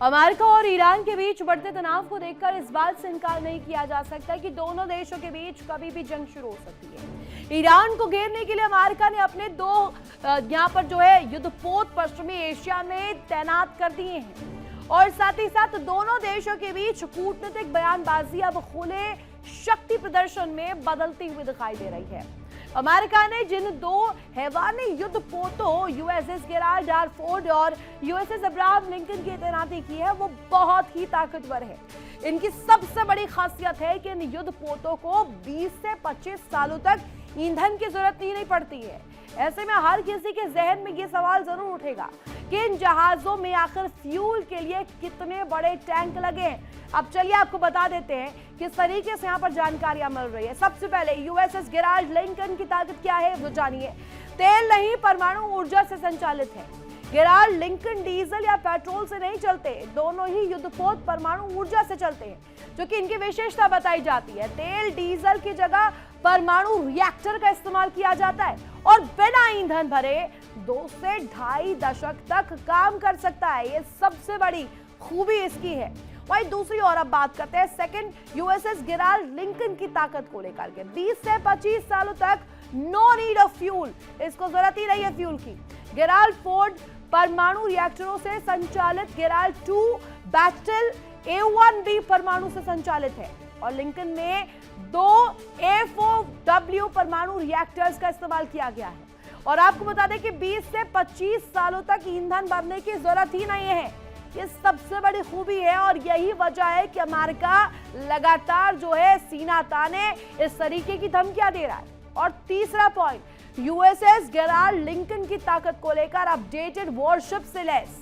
America और Iran के बीच बढ़ते तनाव को देखकर इस बात से इनकार नहीं किया जा सकता कि दोनों देशों के बीच कभी भी जंग शुरू हो सकती है। ईरान को घेरने के लिए अमेरिका ने अपने दो यहाँ पर जो है युद्धपोत पश्चिमी एशिया में तैनात कर दिए हैं और साथ ही साथ दोनों देशों के बीच कूटनीतिक बयानबाजी अब खुले शक्ति प्रदर्शन में बदलती हुई दिखाई दे रही है। अमेरिका ने जिन दो हैवानी युद्धपोतों यूएसएस गेराल्ड आर फोर्ड और यूएसएस अब्राहम लिंकन की तैनाती की है वो बहुत ही ताकतवर है। इनकी सबसे बड़ी खासियत है कि इन युद्धपोतों को 20 से 25 सालों तक ईंधन की जरूरत नहीं पड़ती है। ऐसे में हर किसी के जहन में ये सवाल जरूर उठेगा कि इन जहाजों में आखिर फ्यूल के लिए कितने बड़े टैंक लगे हैं। अब चलिए आपको बता देते हैं किस तरीके से यहाँ पर जानकारियां मिल रही है। सबसे पहले यूएसएस गेराल्ड लिंकन की ताकत क्या है वो जानिए। तेल नहीं परमाणु ऊर्जा से संचालित है। गेराल्ड लिंकन डीजल या पेट्रोल से नहीं चलते, दोनों ही युद्धपोत परमाणु ऊर्जा से चलते हैं, जो कि इनकी विशेषता बताई जाती है। तेल डीजल की जगह परमाणु रिएक्टर का इस्तेमाल किया जाता है और बिना ईंधन भरे 2 से 2.5 दशक तक काम कर सकता है। ये सबसे बड़ी खूबी इसकी है। वही दूसरी और अब बात करते हैं सेकंड यूएसएस गेराल्ड लिंकन की ताकत को लेकर के। 20 से 25 सालों तक नो नीड ऑफ फ्यूल, इसको जरूरत ही नहीं है फ्यूल की। गेराल्ड फोर्ड परमाणु रिएक्टरों से संचालित गेराल्ड 2 बैटल A1B परमाणु से संचालित है और लिंकन में 2 A4W परमाणु रिएक्टर्स का इस्तेमाल किया गया है। और आपको बता दें कि 20 से 25 सालों तक ईंधन भरने की जरूरत ही नहीं है। ये सबसे बड़ी खूबी है और यही वजह है कि अमेरिका लगातार जो है सीना ताने इस तरीके की धमकियां दे रहा है। और तीसरा पॉइंट, यूएसएस गेराल्ड लिंकन की ताकत को लेकर अपडेटेड वॉरशिप से लैस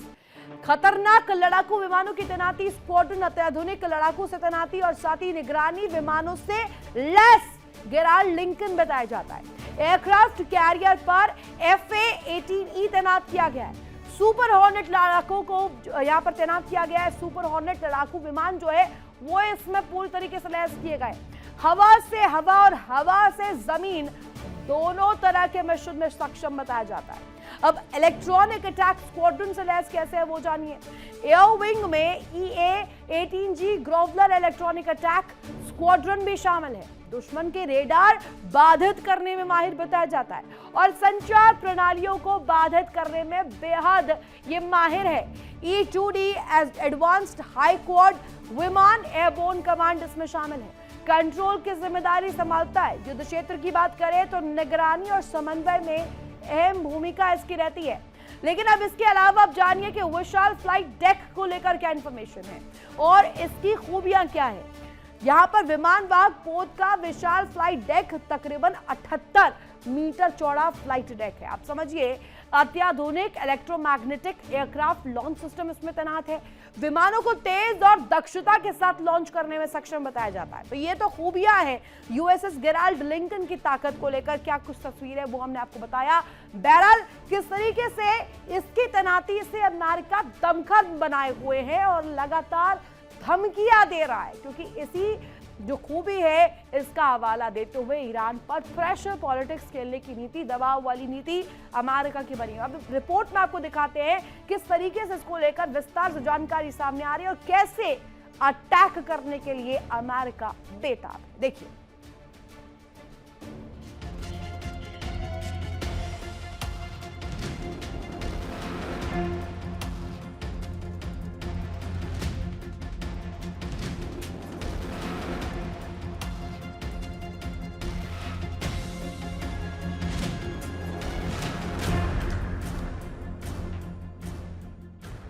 खतरनाक लड़ाकू विमानों की तैनाती, स्क्वाड्रन अत्याधुनिक लड़ाकू से तैनाती और साथ ही निगरानी विमानों से लैस गेराल्ड लिंकन बताया जाता है। एयरक्राफ्ट कैरियर पर FA-18E तैनात किया गया है। सुपर हॉर्नेट लड़ाकों को यहाँ पर तैनात किया गया है। सुपर हॉर्नेट लड़ाकू विमान जो है वो इसमें पूरी तरीके से लैस किए गए। हवा से हवा और हवा से जमीन दोनों तरह के मिशन में सक्षम बताया जाता है। अब इलेक्ट्रॉनिक अटैक स्क्वाड्रन से लैस कैसे है वो जानिए। एयर विंग में EA-18G ग्रोवलर इलेक्ट्रॉनिक अटैक स्क्वाड्रन भी शामिल है। दुश्मन के रेडार बाधित करने में माहिर बताया जाता है और संचार प्रणालियों को बाधित करने में बेहद ये माहिर है। E-2D एडवांस्ड हाई क्वाड विमान एयरबोर्न कमांड इसमें शामिल है। कंट्रोल की जिम्मेदारी संभालता है। युद्ध क्षेत्र की बात करें तो निगरानी और समन्वय में अहम भूमिका इसकी रहती है। लेकिन अब इसके अलावा आप जानिए कि विशाल फ्लाइट डेक को लेकर क्या इंफॉर्मेशन है और इसकी खूबियां क्या है। यहाँ पर विमान वाहक पोत का विशाल फ्लाइट डेक तकरीबन 78 मीटर चौड़ा फ्लाइट डेक है। आप समझिए अत्याधुनिक इलेक्ट्रोमैग्नेटिक एयरक्राफ्ट लॉन्च सिस्टम इसमें तैनात है। विमानों को तेज और दक्षता के साथ लॉन्च करने में सक्षम बताया जाता है। तो ये तो खूबियां हैं यूएसएस गेराल्ड लिंकन की ताकत को लेकर। क्या कुछ तस्वीर है वो हमने आपको बताया। बहरहाल किस तरीके से इसकी तैनाती से अमेरिका दमखम बनाए हुए है और लगातार धमकियां दे रहा है, क्योंकि इसी जो खूबी है इसका हवाला देते हुए ईरान पर प्रेशर पॉलिटिक्स खेलने की नीति, दबाव वाली नीति अमेरिका की बनी। अब रिपोर्ट में आपको दिखाते हैं किस तरीके से इसको लेकर विस्तार से जानकारी सामने आ रही है और कैसे अटैक करने के लिए अमेरिका बेताब है। देखिए।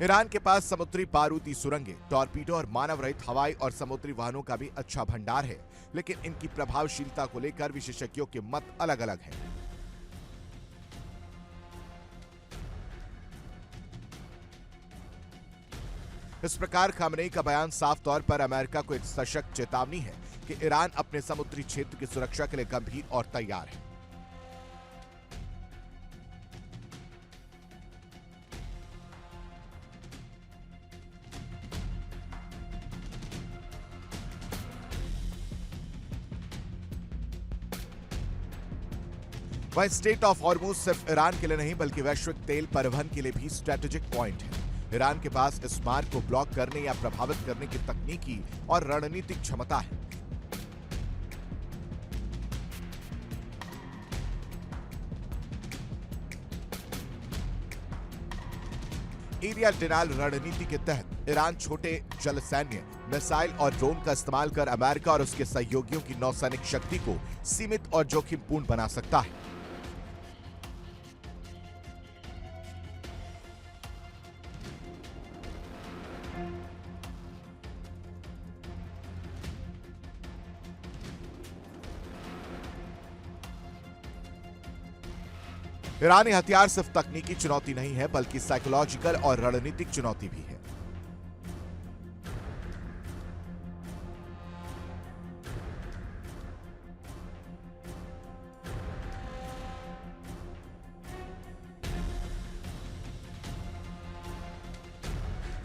ईरान के पास समुद्री बारूदी सुरंगें, टॉर्पीडो और मानव रहित हवाई और समुद्री वाहनों का भी अच्छा भंडार है, लेकिन इनकी प्रभावशीलता को लेकर विशेषज्ञों के मत अलग अलग हैं। इस प्रकार खामनेई का बयान साफ तौर पर अमेरिका को एक सशक्त चेतावनी है कि ईरान अपने समुद्री क्षेत्र की सुरक्षा के लिए गंभीर और तैयार है। वह स्टेट ऑफ हॉर्मुज सिर्फ ईरान के लिए नहीं बल्कि वैश्विक तेल परिवहन के लिए भी स्ट्रेटेजिक पॉइंट है। ईरान के पास इस मार्ग को ब्लॉक करने या प्रभावित करने की तकनीकी और रणनीतिक क्षमता है। एरिया डिनायल रणनीति के तहत ईरान छोटे जल सैन्य, मिसाइल और ड्रोन का इस्तेमाल कर अमेरिका और उसके सहयोगियों की नौसैनिक शक्ति को सीमित और जोखिमपूर्ण बना सकता है। ईरानी हथियार सिर्फ तकनीकी चुनौती नहीं है, बल्कि साइकोलॉजिकल और रणनीतिक चुनौती भी है।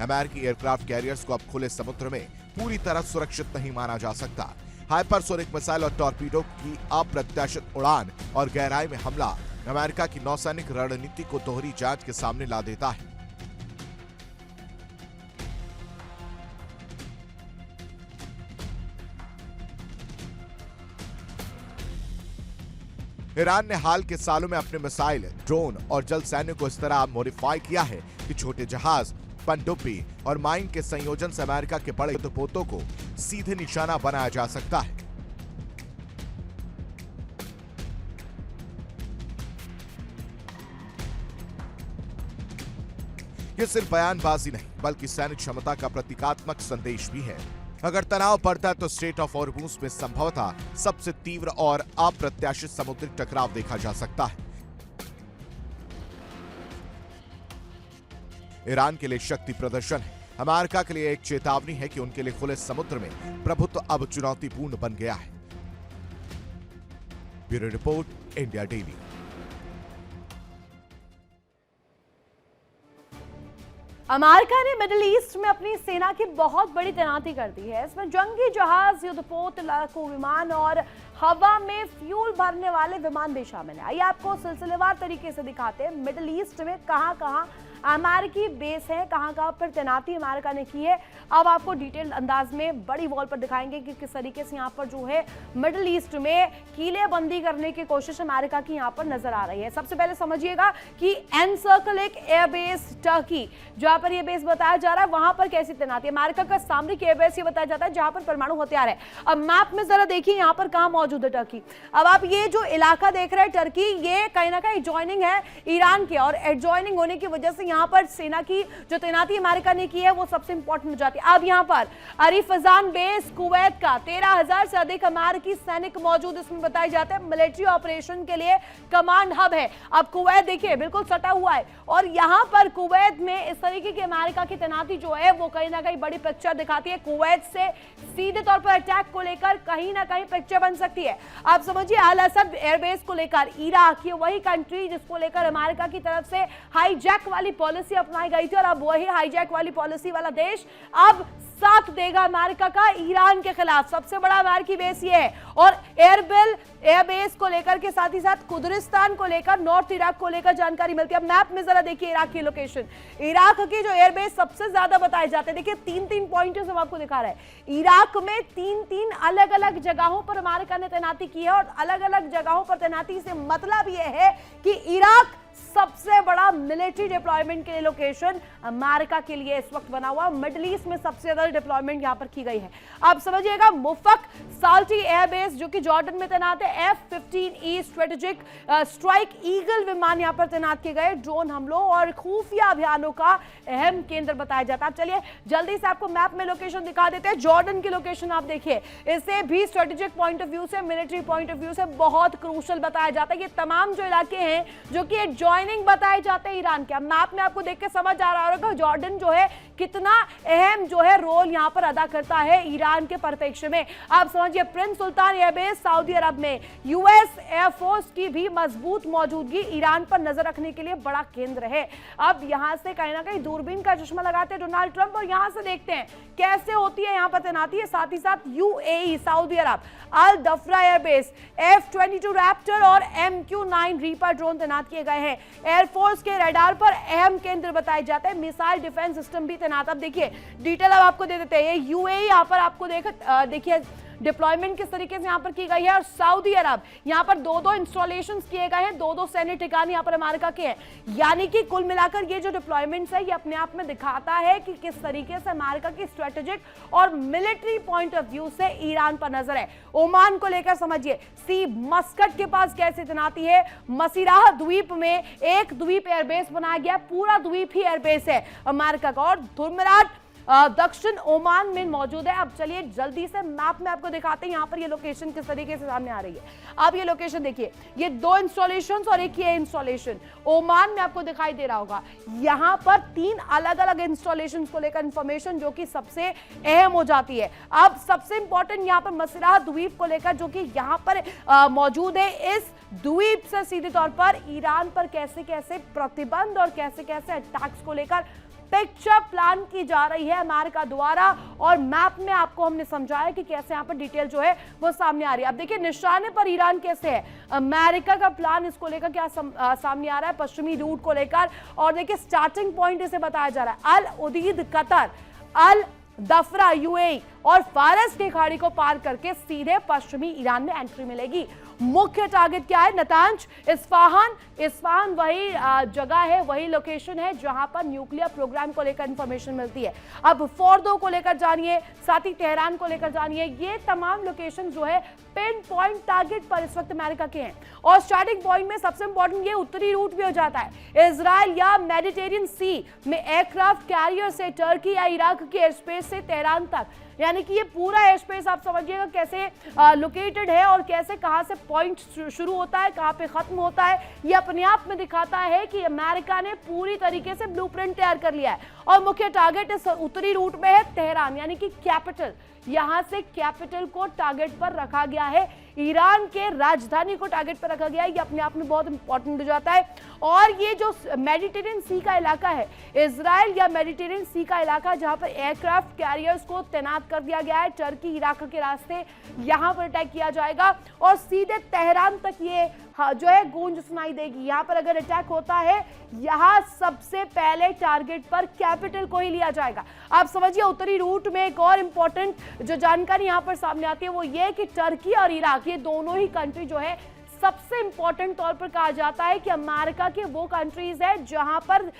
अमेरिकी एयरक्राफ्ट कैरियर्स को अब खुले समुद्र में पूरी तरह सुरक्षित नहीं माना जा सकता। हाइपरसोनिक मिसाइल और टॉर्पीडो की अप्रत्याशित उड़ान और गहराई में हमला अमेरिका की नौसैनिक रणनीति को दोहरी जांच के सामने ला देता है। ईरान ने हाल के सालों में अपने मिसाइल, ड्रोन और जल सैन्य को इस तरह मॉडिफाई किया है कि छोटे जहाज, पनडुब्बी और माइन के संयोजन से अमेरिका के बड़े युद्धपोतों को सीधे निशाना बनाया जा सकता है। यह सिर्फ बयानबाजी नहीं, बल्कि सैनिक क्षमता का प्रतीकात्मक संदेश भी है। अगर तनाव बढ़ता है तो स्ट्रेट ऑफ हॉर्मुज में संभवतः सबसे तीव्र और अप्रत्याशित समुद्री टकराव देखा जा सकता है। ईरान के लिए शक्ति प्रदर्शन है, अमेरिका के लिए एक चेतावनी है कि उनके लिए खुले समुद्र में प्रभुत्व अब चुनौतीपूर्ण बन गया है। Bureau report, India daily. America ने मिडिल ईस्ट में अपनी सेना की बहुत बड़ी तैनाती कर दी है। इसमें जंगी जहाज, युद्धपोत, लड़ाकू विमान और हवा में फ्यूल भरने वाले विमान भी शामिल है। आइए आपको सिलसिलेवार तरीके से दिखाते हैं मिडिल ईस्ट में कहां-कहां अमेरिकी बेस है, कहां-कहां पर तैनाती अमेरिका ने की है। अब आपको डिटेल्ड अंदाज में बड़ी वॉल पर दिखाएंगे कि किस तरीके से यहाँ पर जो है मिडिल ईस्ट में कीलेबंदी करने की कोशिश अमेरिका की यहाँ पर नजर आ रही है। सबसे पहले समझिएगा कि एनसर्कल एक एयरबेस टर्की, जहां पर यह बेस बताया जा रहा है, वहां पर कैसी तैनाती। अमेरिका का सामरिक एयरबेस ये बताया जाता है जहां पर परमाणु हथियार है। अब मैप में जरा देखिए यहाँ पर कहां मौजूद है टर्की। अब आप ये जो इलाका देख रहे हैं टर्की, ये कहीं ना कहीं एडजॉइनिंग है ईरान के, और एडजॉइनिंग होने की वजह से यहाँ पर सेना की जो तैनाती अमेरिका ने की है वो सबसे इंपॉर्टेंट हो जाती है। अब यहाँ पर अरीफजान बेस कुवैत का 13,000 से अधिक अमेरिकी सैनिक मौजूद इसमें बताए जाते हैं। मिलिट्री ऑपरेशन के लिए कमांड हब है। अब कुवैत देखिए बिल्कुल सटा हुआ है, और यहाँ पर कुवैत में इस तरीके की अमेरिका की तैनाती जो है वो कहीं ना कहीं बड़ी पिक्चर दिखाती है। कुवैत से सीधे तौर पर अटैक को लेकर कहीं ना कहीं पिक्चर बन सकती है। आप समझिए अल असद एयरबेस को लेकर इराक, ये वही कंट्री जिसको लेकर अमेरिका की तरफ से हाईजैक वाली पॉलिसी अपनाई गई थी, और अब वही हाईजैक वाली पॉलिसी वाला देश अब साथ देगा अमेरिका का ईरान के खिलाफ। सबसे बड़ा अमेरिकी बेस ये है, और एयरबिल एयरबेस को लेकर के साथ ही साथ कुर्दिस्तान को लेकर, नॉर्थ इराक को लेकर जानकारी मिलती है। अब मैप में जरा देखिए इराक की लोकेशन, इराक की जो एयरबेस सबसे ज्यादा बताए जाते हैं, देखिए 3-3 पॉइंट्स हम आपको दिखा रहे हैं। इराक में 3-3 अलग अलग जगहों पर अमेरिका ने तैनाती की है, और अलग अलग जगहों पर तैनाती से मतलब यह है कि इराक सबसे बड़ा मिलिट्री डिप्लॉयमेंट के लिए लोकेशन अमेरिका के लिए इस वक्त बना हुआ। मिडिल ईस्ट में सबसे ज्यादा डिप्लॉयमेंट यहां पर की गई है। आप समझिएगा मुफक साल्टी एयरबेस जो कि जॉर्डन में तैनात है, F-15E स्ट्रेटेजिक स्ट्राइक ईगल विमान यहां पर तैनात किए गए। ड्रोन हमलों और खुफिया अभियानों का अहम केंद्र बताया जाता है। चलिए जल्दी से आपको मैप में लोकेशन दिखा देते हैं। जॉर्डन की लोकेशन आप देखिए, इसे भी स्ट्रेटेजिक पॉइंट ऑफ व्यू से, मिलिट्री पॉइंट ऑफ व्यू से बहुत क्रूशल बताया जाता है। ये तमाम जो इलाके हैं जो कि ज्वाइनिंग बताए जाते हैं ईरान के। मैप में आपको देख के समझ आ रहा होगा जॉर्डन जो है कितना अहम जो है रोल यहां पर अदा करता है ईरान के परिप्रेक्ष्य में। आप समझिए, प्रिंस सुल्तान एयरबेस सऊदी अरब में यूएस एयरफोर्स की भी मजबूत मौजूदगी ईरान पर नजर रखने के लिए बड़ा केंद्र है। अब यहां से कहीं ना कहीं दूरबीन का चश्मा लगाते हैं डोनाल्ड ट्रंप और यहां से देखते हैं कैसे होती है यहां पर तैनाती है। साथ ही साथ यूएई सऊदी अरब अल दफरा एयरबेस F-22 रैप्टर और MQ-9 रीपर ड्रोन तैनात किए गए हैं। एयरफोर्स के रडार पर अहम केंद्र बताए जाते हैं। मिसाइल डिफेंस सिस्टम भी तैनात। अब देखिए डिटेल अब आपको दे देते हैं। ये यूएई यहां पर आपको देखिए डिप्लॉयमेंट किस तरीके से यहां पर की गई है। और सऊदी अरब यहां पर दो इंस्टॉलेशंस किए गए हैं, दो सैन्य ठिकाने यहां पर अमेरिका के हैं। यानी कि कुल मिलाकर ये जो डिप्लॉयमेंट्स है ये अपने आप में दिखाता है कि किस तरीके से अमेरिका की स्ट्रेटेजिक और मिलिट्री पॉइंट ऑफ व्यू से ईरान पर नजर है। ओमान को लेकर समझिए, सी मस्कट के पास कैसे तैनाती है। मसीराह द्वीप में एक द्वीप एयरबेस बनाया गया, पूरा द्वीप ही एयरबेस है अमेरिका का। और धुरमराट दक्षिण ओमान में मौजूद है। अब चलिए जल्दी से मैप में आपको दिखाते हैं यहां पर ये लोकेशन किस तरीके से सामने आ रही है। आप ये लोकेशन देखिए, ये दो इंस्टॉलेशंस और एक ये इंस्टॉलेशन ओमान में आपको दिखाई दे रहा होगा। यहां पर 3 अलग अलग इंस्टॉलेशंस को लेकर इंफॉर्मेशन जो कि सबसे अहम हो जाती है। अब सबसे इंपॉर्टेंट यहां पर मसीराह द्वीप को लेकर जो कि यहां पर मौजूद है। इस द्वीप से सीधे तौर पर ईरान पर कैसे कैसे प्रतिबंध और कैसे कैसे अटैक्स को लेकर पिक्चर प्लान की जा रही है अमेरिका द्वारा। और मैप में आपको हमने समझाया कि कैसे यहां पर डिटेल जो है वो सामने आ रही है। अब देखिए निशाने पर ईरान कैसे है, अमेरिका का प्लान इसको लेकर क्या सामने आ रहा है पश्चिमी रूट को लेकर। और देखिए स्टार्टिंग पॉइंट इसे बताया जा रहा है अल उदीद कतर, अल दफरा यूएई और फारस की खाड़ी को पार करके सीधे पश्चिमी ईरान में एंट्री मिलेगी। मुख्य टारगेट क्या है? Natanz, Isfahan. इस्फहान वही जगह है, वही लोकेशन है जहां पर न्यूक्लियर प्रोग्राम को लेकर इंफॉर्मेशन मिलती है। अब फोर्दो को लेकर जानिए, साथ ही तेहरान को लेकर जानिए। ये तमाम लोकेशन जो है पिन पॉइंट टारगेट पर इस वक्त अमेरिका के हैं। और स्टार्टिंग पॉइंट में सबसे इंपॉर्टेंट ये उत्तरी रूट भी हो जाता है। इजराइल या मेडिटेरियन सी में एयरक्राफ्ट कैरियर से टर्की या इराक के एयर स्पेस से तेहरान तक, यानी कि ये पूरा एयर स्पेस आप समझिएगा कैसे लोकेटेड है और कैसे कहां से पॉइंट शुरू होता है, कहां पे खत्म होता है। ये अपने आप में दिखाता है कि अमेरिका ने पूरी तरीके से ब्लूप्रिंट तैयार कर लिया है। और मुख्य टारगेट इस उत्तरी रूट में है तेहरान, यानी कि कैपिटल। यहां से कैपिटल को टारगेट पर रखा गया है, ईरान के राजधानी को टारगेट पर रखा गया है। ये अपने आप में बहुत इंपॉर्टेंट हो जाता है। और ये जो मेडिटेरियन सी का इलाका है, इजराइल या मेडिटेरियन सी का इलाका जहां पर एयरक्राफ्ट कैरियर्स को तैनात कर दिया गया है टर्की इराक के रास्ते, यहां पर अटैक किया जाएगा और सीधे तेहरान तक ये जो है गूंज सुनाई देगी। यहां पर अगर अटैक होता है, यहां सबसे पहले टारगेट पर कैपिटल को ही लिया जाएगा। आप समझिए उत्तरी रूट में एक और इंपॉर्टेंट जो जानकारी यहां पर सामने आती है वो ये कि टर्की और इराक ये दोनों ही कंट्री जो है सबसे इंपॉर्टेंट तौर पर कहा जाता है कि अमेरिका के वो कंट्रीज है जहां पर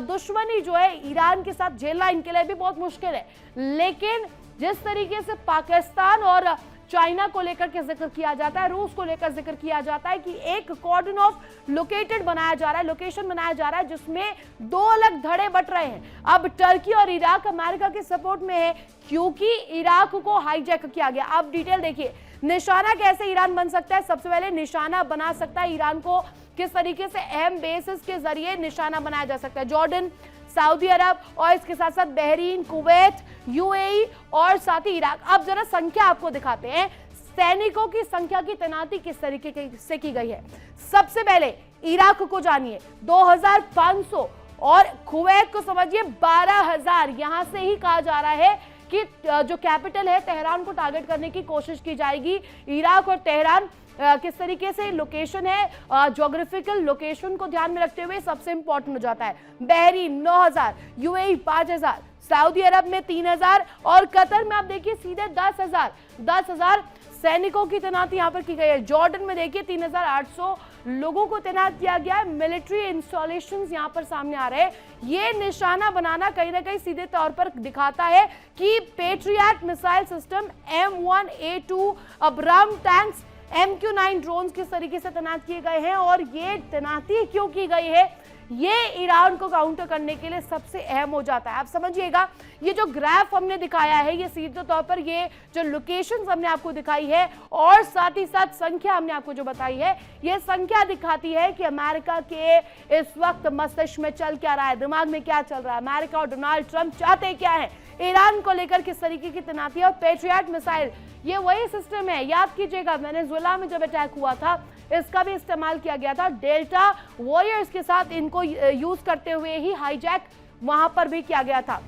दुश्मनी जो है ईरान के साथ झेलना इनके लिए भी बहुत मुश्किल है। लेकिन जिस तरीके से पाकिस्तान और चाइना को लेकर के जिक्र किया जाता है, रूस को लेकर जिक्र किया जाता है कि एक कॉर्डन ऑफ लोकेटेड बनाया जा रहा है, लोकेशन बनाया जा रहा है जिसमें 2 अलग धड़े बट रहे हैं। अब टर्की और इराक अमेरिका के सपोर्ट में है क्योंकि इराक को हाईजैक किया गया। अब डिटेल देखिए, निशाना कैसे ईरान बन सकता है। सबसे पहले निशाना बना सकता है ईरान को किस तरीके से अहम बेसिस के जरिए निशाना बनाया जा सकता है। जॉर्डन, सऊदी अरब और इसके साथ साथ बहरीन, कुवैत, यूएई और साथ ही इराक। अब जरा संख्या आपको दिखाते हैं, सैनिकों की संख्या की तैनाती किस तरीके से की गई है। सबसे पहले इराक को जानिए 2500 और कुवैत को समझिए 12000। यहां से ही कहा जा रहा है कि जो कैपिटल है तेहरान को टारगेट करने की कोशिश की जाएगी। इराक और तेहरान किस तरीके से लोकेशन है, ज्योग्राफिकल लोकेशन को ध्यान में रखते हुए सबसे इंपॉर्टेंट हो जाता है। बहरीन 9000, यूएई 5000, सऊदी अरब में 3000 और कतर में आप देखिए सीधे 10,000 सैनिकों की तैनाती यहां पर की गई है। जॉर्डन में देखिए 3800 लोगों को तैनात किया गया है। मिलिट्री इंस्टॉलेशंस यहां पर सामने आ रहे हैं। ये निशाना बनाना कहीं ना कहीं सीधे तौर पर दिखाता है कि patriot missile system, M1A2 Abram tanks, MQ-9 drones किस तरीके से तैनात किए गए हैं। और ये तैनाती क्यों की गई है, ये ईरान को काउंटर करने के लिए सबसे अहम हो जाता है। आप समझिएगा, ये जो ग्राफ हमने दिखाया है, ये सीधे तौर पर ये जो लोकेशंस हमने आपको दिखाई है और साथ ही साथ संख्या हमने आपको जो बताई है, ये संख्या दिखाती है कि अमेरिका के इस वक्त मस्तिष्क में चल क्या रहा है, दिमाग में क्या चल रहा है, अमेरिका और डोनाल्ड ट्रंप चाहते क्या है, ईरान को लेकर किस तरीके की तैनाती है। और पेट्रियट मिसाइल, ये वही सिस्टम है, याद कीजिएगा वेनेजुएला में जब अटैक हुआ था इसका भी इस्तेमाल किया गया था। डेल्टा वॉरियर्स के साथ इनको यूज करते हुए ही हाईजैक वहां पर भी किया गया था।